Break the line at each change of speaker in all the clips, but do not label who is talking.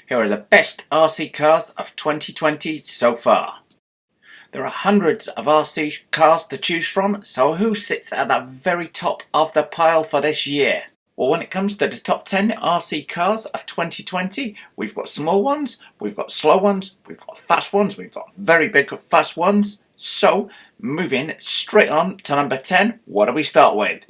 Here are the best RC cars of 2020 so far. There are hundreds of RC cars to choose from, so who sits at the very top of the pile for this year? Well, when it comes to the top 10 RC cars of 2020, we've got small ones, we've got slow ones, we've got fast ones, we've got very big fast ones. So, moving straight on to number 10, what do we start with?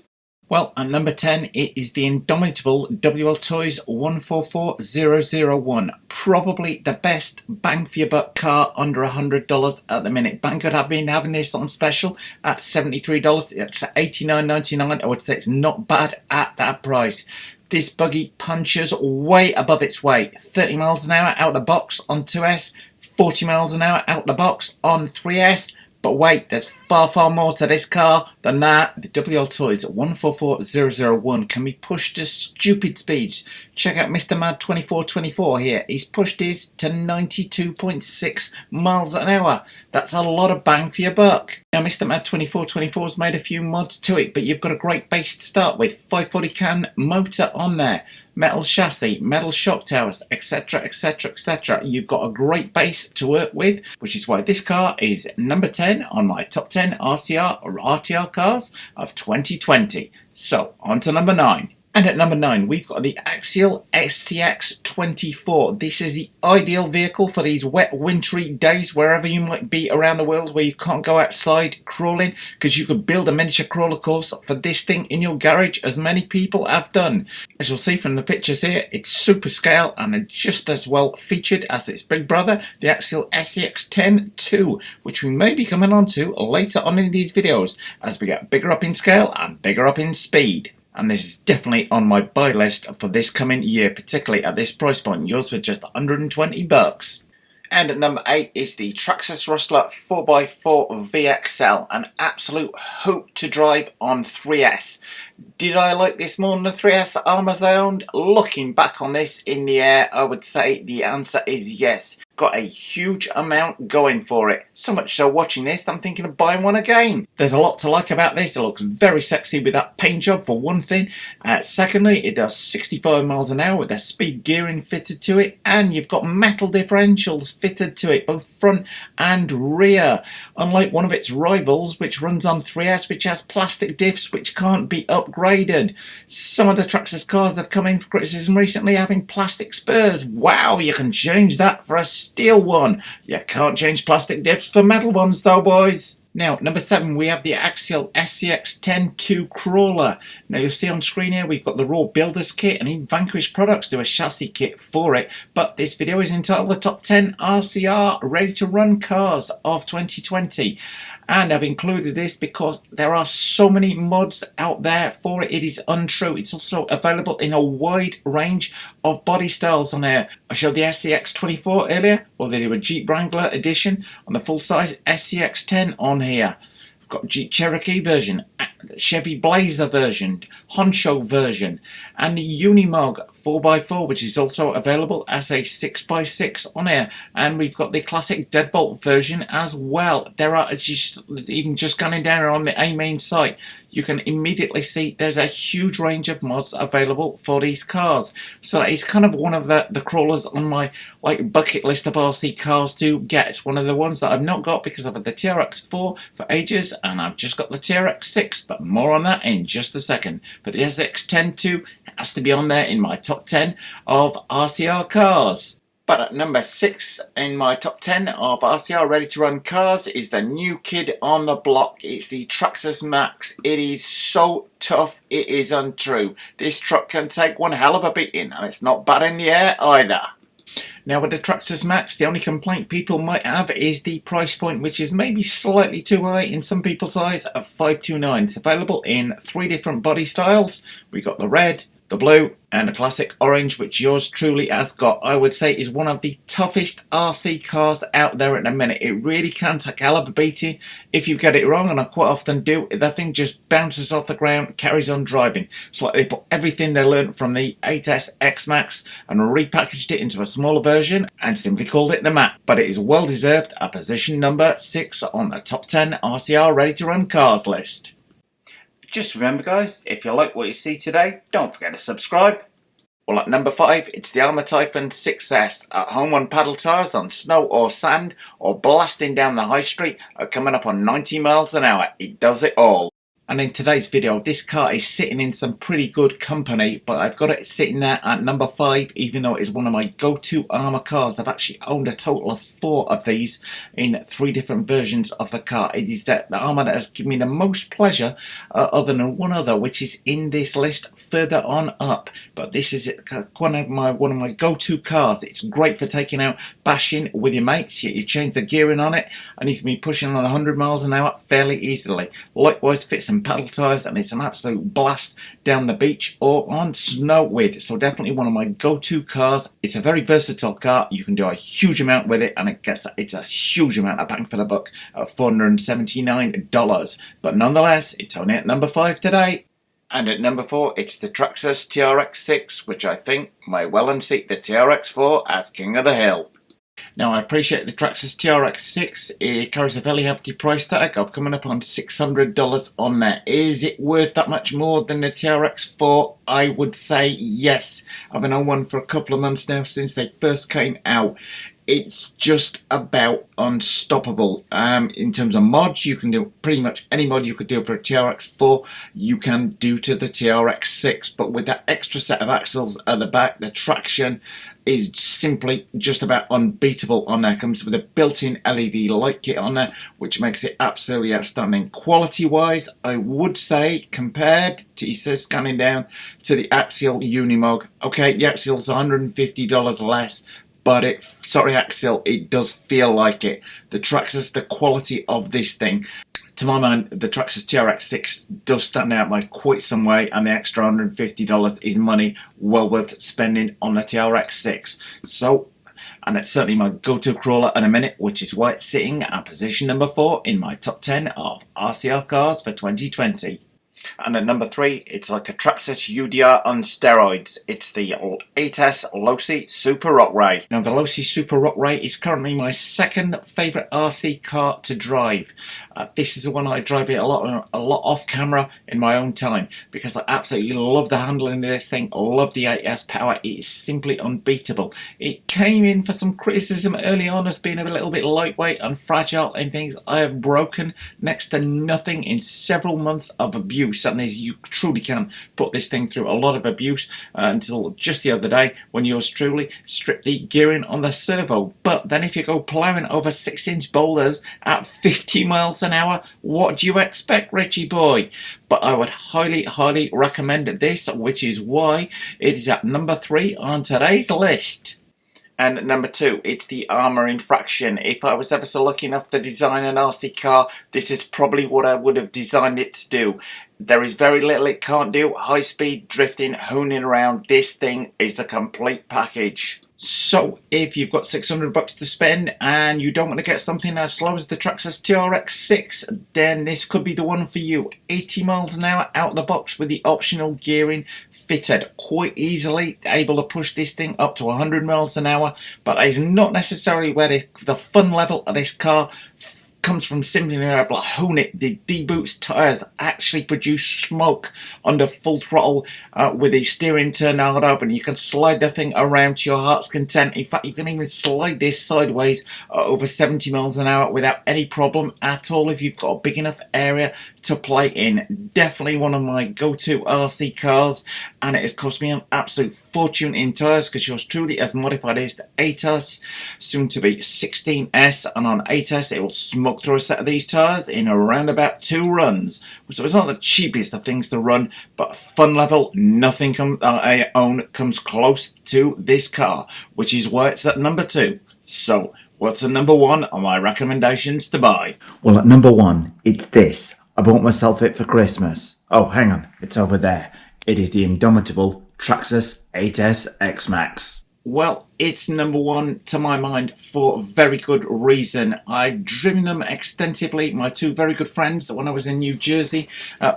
Well, at number 10, it is the indomitable WL Toys 144001. Probably the best bang for your buck car under $100 at the minute. Bang could have been having this on special at $73. It's $89.99. I would say it's not bad at that price. This buggy punches way above its weight. 30 miles an hour out the box on 2S, 40 miles an hour out the box on 3S. But wait, there's far more to this car than that. The WL Toys 144001 can be pushed to stupid speeds. Check out Mr. Mad 2424 here. He's pushed his to 92.6 miles an hour. That's a lot of bang for your buck. Now, Mr. Mad 2424 has made a few mods to it, but you've got a great base to start with. 540 can motor on there. Metal chassis, metal shock towers, etc, etc, etc. You've got a great base to work with, which is why this car is number 10 on my top 10 RCR or RTR cars of 2020. So, on to number 9. And at number 9, we've got the Axial SCX24. This is the ideal vehicle for these wet, wintry days, wherever you might be around the world where you can't go outside crawling, because you could build a miniature crawler course for this thing in your garage, as many people have done. As you'll see from the pictures here, it's super scale and just as well featured as its big brother, the Axial SCX10-2, which we may be coming on to later on in these videos as we get bigger up in scale and bigger up in speed. And this is definitely on my buy list for this coming year, particularly at this price point, yours for just 120 bucks. And at number 8 is the Traxxas Rustler 4x4 VXL, an absolute hope to drive on 3S. Did I like this more than the 3S Arrmas I owned? Looking back on this in the air, I would say the answer is yes. Got a huge amount going for it. So much so, watching this, I'm thinking of buying one again. There's a lot to like about this. It looks very sexy with that paint job, for one thing. Secondly, it does 65 miles an hour with the speed gearing fitted to it. And you've got metal differentials fitted to it, both front and rear. Unlike one of its rivals, which runs on 3S, which has plastic diffs which can't be upgraded. Some of the Traxxas cars have come in for criticism recently having plastic spurs. Wow, you can change that for a steel one. You can't change plastic diffs for metal ones though, boys. Now, number 7, we have the Axial SCX10-2 Crawler. Now, you'll see on screen here, we've got the raw builder's kit, and even Vanquish Products do a chassis kit for it. But this video is entitled the Top 10 RCR Ready to Run Cars of 2020. And I've included this because there are so many mods out there for it. It is untrue. It's also available in a wide range of body styles on here. I showed the SCX24 earlier. Well, they do a Jeep Wrangler edition on the full-size SCX10 on here. We've got Jeep Cherokee version, Chevy Blazer version, Honcho version, and the Unimog 4x4, which is also available as a 6x6 on here. And we've got the classic deadbolt version as well. There are even just scanning down on the main site, you can immediately see there's a huge range of mods available for these cars. So that is kind of one of the crawlers on my bucket list of RC cars to get. It's one of the ones that I've not got because I've had the TRX4 for ages and I've just got the TRX6, but more on that in just a second. But the SX10-2 has to be on there in my top 10 of RCR cars. But at number 6 in my top 10 of RCR Ready to Run cars is the new kid on the block. It's the Traxxas Maxx. It is so tough, it is untrue. This truck can take one hell of a beating, and it's not bad in the air either. Now, with the Traxxas Maxx, the only complaint people might have is the price point, which is maybe slightly too high in some people's eyes, of $529. It's available in 3 different body styles. We got the red, the blue, and the classic orange, which yours truly has got. I would say is one of the toughest RC cars out there at the minute. It really can take a hell of a beating if you get it wrong, and I quite often do. The thing just bounces off the ground, carries on driving. It's like they put everything they learned from the 8S X Maxx and repackaged it into a smaller version and simply called it the Mac. But it is well deserved at position number 6 on the top 10 RCR Ready to Run Cars list. Just remember, guys, if you like what you see today, don't forget to subscribe. Well, at number 5, it's the Arrma Typhon 6S. At home on paddle tyres, on snow or sand, or blasting down the high street, or coming up on 90 miles an hour. It does it all. And in today's video, this car is sitting in some pretty good company, but I've got it sitting there at number 5, even though it is one of my go-to Arrma cars. I've actually owned a total of 4 of these in 3 different versions of the car. It is the Arrma that has given me the most pleasure, other than one other, which is in this list further on up. But this is one of my go-to cars. It's great for taking out bashing with your mates. You change the gearing on it, and you can be pushing on 100 miles an hour fairly easily. Likewise, fits some paddle tyres, and it's an absolute blast down the beach or on snow with. So definitely one of my go-to cars. It's a very versatile car. You can do a huge amount with it, and it's a huge amount of bang for the buck at $479. But nonetheless, it's only at number 5 today. And at number 4, it's the Traxxas TRX6, which I think may well unseat the TRX4 as King of the Hill. Now, I appreciate the Traxxas TRX6. It carries a fairly hefty price tag of coming up on $600 on there. Is it worth that much more than the TRX4? I would say yes. I've been on one for a couple of months now since they first came out. It's just about unstoppable. In terms of mods, you can do pretty much any mod you could do for a TRX4, you can do to the TRX6. But with that extra set of axles at the back, the traction is simply just about unbeatable on there. Comes with a built-in LED light kit on there, which makes it absolutely outstanding. Quality-wise, I would say, compared to, he says, scanning down to the Axial Unimog. Okay, the Axial's $150 less, but Axial, it does feel like it. The Traxxas, the quality of this thing, to my mind, the Traxxas TRX6 does stand out by quite some way, and the extra $150 is money well worth spending on the TRX6. So, and it's certainly my go-to crawler in a minute, which is why it's sitting at position number 4 in my top 10 of RCR cars for 2020. And at number 3, it's like a Traxxas UDR on steroids. It's the 8S Losi Super Rock Ride. Now, the Losi Super Rock Ride is currently my second favourite RC car to drive. This is the one I drive it a lot off camera in my own time, because I absolutely love the handling of this thing. I love the 8S power. It is simply unbeatable. It came in for some criticism early on as being a little bit lightweight and fragile and things. I have broken next to nothing in several months of abuse. And you truly can put this thing through a lot of abuse until just the other day when yours truly stripped the gearing on the servo. But then if you go ploughing over 6-inch boulders at 50 miles an hour, what do you expect, Richie boy? But I would highly recommend this, which is why it is at number 3 on today's list. And at number 2, it's the Arrma Infraction. If I was ever so lucky enough to design an RC car, this is probably what I would have designed it to do. There is very little it can't do. High speed, drifting, honing around. This thing is the complete package. So if you've got $600 to spend and you don't want to get something as slow as the Traxxas TRX6, then this could be the one for you. 80 miles an hour out the box with the optional gearing fitted quite easily, able to push this thing up to 100 miles an hour, but that is not necessarily where the fun level of this car comes from. Simply being able to hone it. The D-Boots tyres actually produce smoke under full throttle with the steering turned out over, and you can slide the thing around to your heart's content. In fact, you can even slide this sideways over 70 miles an hour without any problem at all if you've got a big enough area to play in. Definitely one of my go-to RC cars, and it has cost me an absolute fortune in tyres, because yours truly has modified this to 8S, soon to be 16S, and on 8S it will smoke through a set of these tyres in around about 2 runs. So it's not the cheapest of things to run, but fun level, nothing I own comes close to this car, which is why it's at number 2. So what's at number 1 on my recommendations to buy? Well, at number 1, it's this. I bought myself it for Christmas. Oh, hang on, it's over there. It is the indomitable Traxxas 8S X Maxx. Well, it's number 1 to my mind for very good reason. I've driven them extensively. My 2 very good friends when I was in New Jersey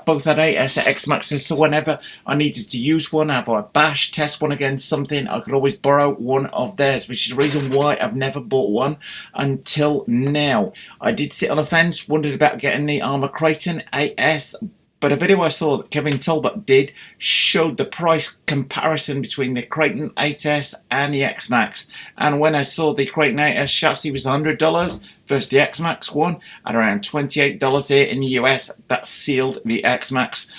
both had 8S X Maxxes, so whenever I needed to use one, have a bash, test one against something, I could always borrow one of theirs, which is the reason why I've never bought one until now. I did sit on the fence, wondered about getting the Arrma Kraton 8S, But a video I saw that Kevin Talbot did showed the price comparison between the Creighton 8S and the X-Maxx. And when I saw the Creighton 8S chassis was $100 versus the X-Maxx one at around $28 here in the US, that sealed the X-Maxx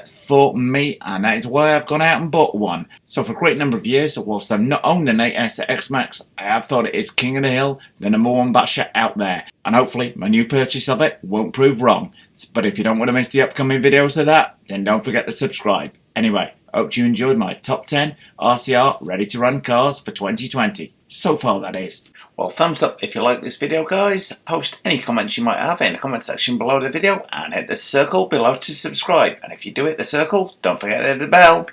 for me, and that is why I've gone out and bought one. So for a great number of years, whilst I've not owned an 8S X-Maxx, I have thought it is king of the hill, the number one basher out there. And hopefully my new purchase of it won't prove wrong. But if you don't want to miss the upcoming videos of that, then don't forget to subscribe. Anyway, hope you enjoyed my top 10 RCR ready to run cars for 2020. So far, that is. Well, thumbs up if you like this video, guys. Post any comments you might have in the comment section below the video and hit the circle below to subscribe. And if you do hit the circle, don't forget to hit the bell.